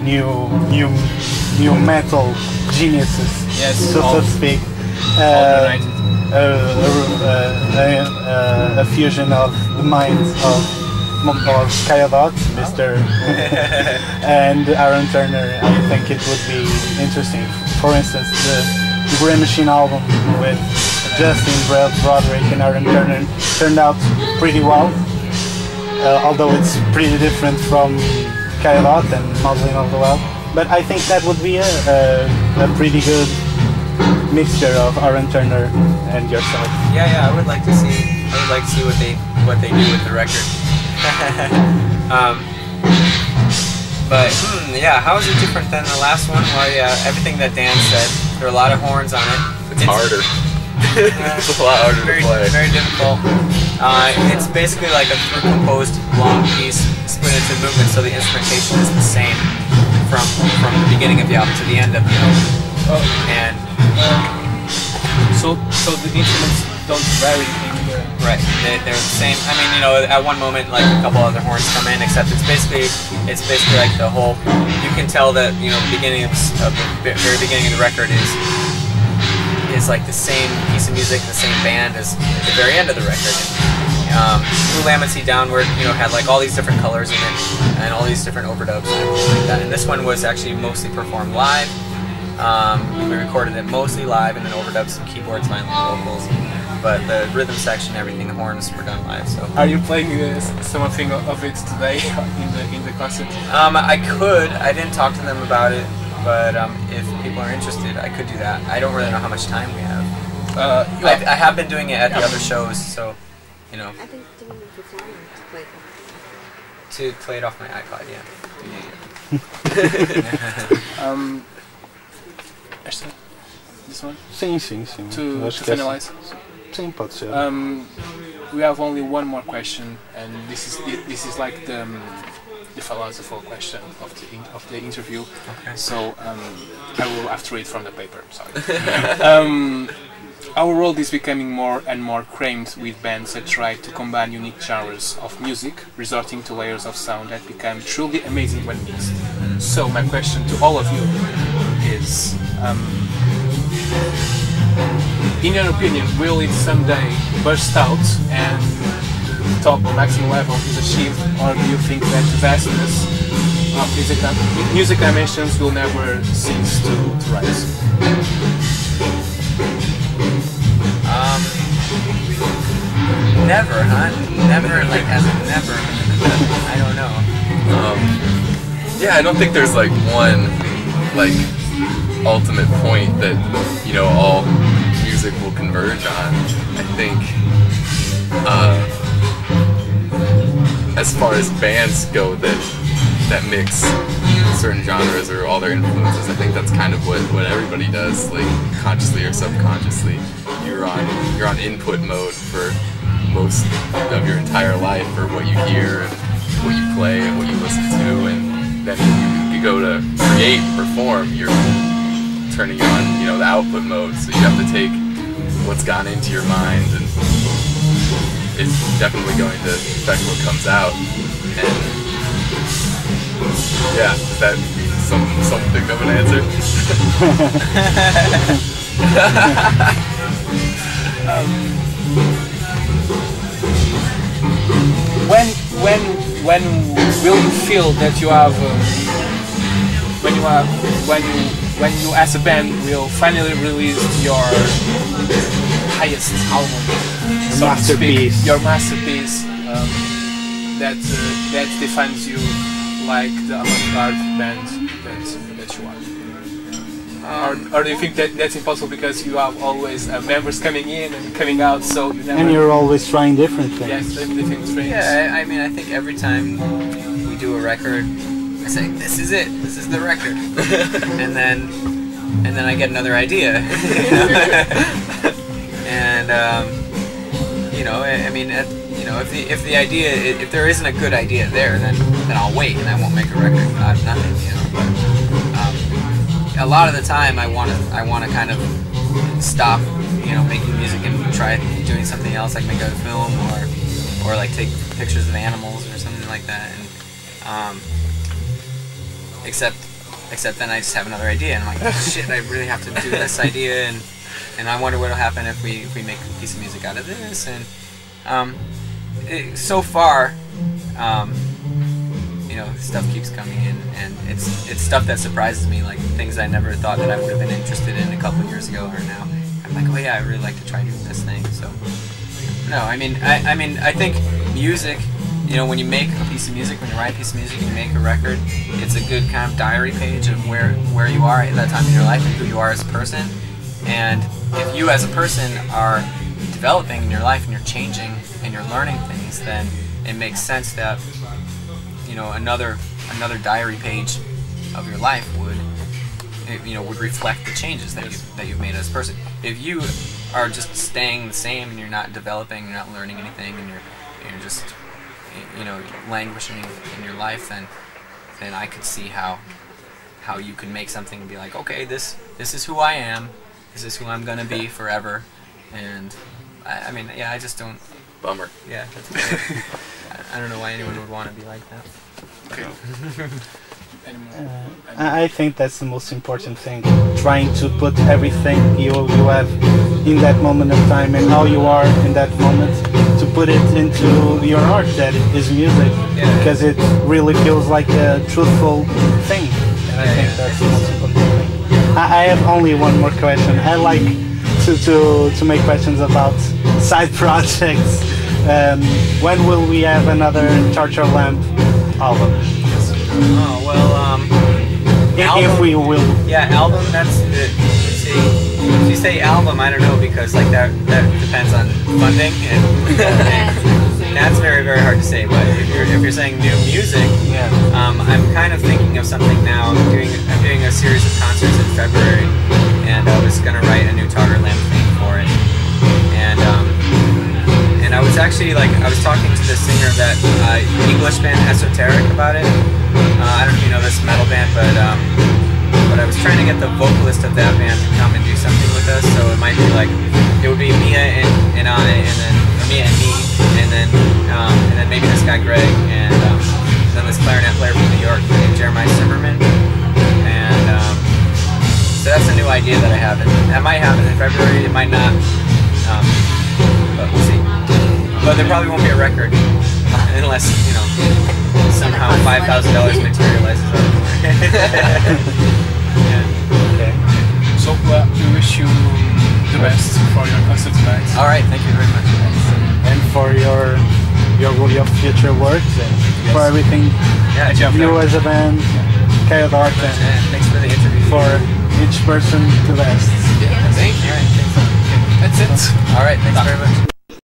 new metal geniuses, yes, so to speak. A fusion of the minds of Kayo, Mr. and Aaron Turner. I think it would be interesting. For instance, the Brain Machine album with Justin Broderick and Aaron Turner turned out pretty well, although it's pretty different from Kayo and Modeling of the Well. But I think that would be a pretty good mixture of Aaron Turner and yourself. Yeah, I would like to see what they do with the record. Yeah, how is it different than the last one? Well, yeah, everything that Dan said. There are a lot of horns on it. It's harder. It's a lot harder to play. Very difficult. It's basically like a composed long piece split into movements, so the instrumentation is the same from the beginning of the album to the end of the album. And so the instruments don't vary. Right, they're the same. I mean, you know, at one moment, like a couple other horns come in, except it's basically like the whole. You can tell that, you know, the beginning of the very beginning of the record is like the same piece of music, the same band as the very end of the record. Blue Lamancy Downward, you know, had like all these different colors in it and all these different overdubs and everything like that. And this one was actually mostly performed live. We recorded it mostly live and then overdubbed some keyboards, violin, vocals. But the rhythm section, everything, the horns were done live. So. Are you playing something of it today in the concert? I could. I didn't talk to them about it, but if people are interested, I could do that. I don't really know how much time we have. I have been doing it at the other shows, so you know. I think the performer to play it. To play it off my iPod, yeah. This one? Sim. To finalize. Sim, pode ser. We have only one more question, and this is like the philosophical question of the interview. Okay. So I will have to read from the paper. Sorry. Our world is becoming more and more crammed with bands that try to combine unique genres of music, resorting to layers of sound that become truly amazing when mixed. So my question to all of you is, in your opinion, will it someday burst out and top maximum level is achieved, or do you think that the vastness of music dimensions will never cease to rise? Never, huh? Never, like as in never. I don't know. Yeah, I don't think there's like one like ultimate point that, you know, all music will converge on. I think as far as bands go that mix certain genres or all their influences, I think that's kind of what everybody does, like consciously or subconsciously. You're on input mode for most of your entire life, for what you hear and what you play and what you listen to, and then you go to create, perform, you're turning on, you know, the output mode, so you have to take what's gone into your mind, and it's definitely going to affect what comes out. And yeah, is that something of an answer? When will you feel that you have when you as a band will finally release your highest album, so masterpiece, your masterpiece that defines you like the avant-garde band that you are? Or do you think that that's impossible because you have always members coming in and coming out, so you never... And you're always trying different things. Yes, different things. Yeah, I mean, I think every time we do a record, I say, "This is it. This is the record," and then I get another idea. And you know, I mean, you know, if the idea, if there isn't a good idea there, then I'll wait and I won't make a record out of nothing. You know, but a lot of the time I want to kind of stop, you know, making music and try doing something else, like make a film or like take pictures of animals or something like that. And except except then I just have another idea, and I'm like, oh, shit, I really have to do this idea, and I wonder what'll happen if we make a piece of music out of this. And so far, you know, stuff keeps coming in, and it's stuff that surprises me, like things I never thought that I would have been interested in a couple of years ago, or now I'm like, oh yeah, I really like to try doing this thing. So no, I mean I think music, you know, when you make a piece of music, when you write a piece of music and you make a record, it's a good kind of diary page of where you are at that time in your life and who you are as a person. And if you as a person are developing in your life and you're changing and you're learning things, then it makes sense that, you know, another diary page of your life would, you know, would reflect the changes that you've made as a person. If you are just staying the same and you're not developing, you're not learning anything, and you're just, you know, languishing in your life, then I could see how you can make something and be like, okay, this is who I am, this is who I'm gonna be forever. And I mean, yeah, I just don't. Bummer. Yeah, that's weird. I don't know why anyone would want to be like that. Okay. I think that's the most important thing, trying to put everything you have in that moment of time and how you are in that moment, to put it into your art that is music, because it really feels like a truthful thing, and I think that's the most important thing. I have only one more question. I like to make questions about side projects. When will we have another Charger Lamp album? Oh, well, if we will. Yeah, album, that's, see, if you say album, I don't know, because like that depends on funding, and that's very, very hard to say. But if you're saying new music, I'm kind of thinking of something now. I'm doing a series of concerts in February, and I was gonna write a new Charger Lamp theme for it, and I was actually I was talking to the singer of that English band Esoteric about it. I don't know if you know this metal band, but I was trying to get the vocalist of that band to come and do something with us. So it might be like, it would be Mia and I, and then Mia and me, and then maybe this guy Greg, and then this clarinet player from New York named Jeremiah Zimmerman. And so that's a new idea that I have. And that might happen in February. It might not. But we'll see. But there probably won't be a record unless, you know, somehow $5,000 materializes. Okay. So we wish you the best for your concert tonight. All right, thank you very much. And for your future works and for everything you as a band, Kayo, And thanks for the interview. for each person the best. Yeah, thank you. That's it. All right, thanks very much.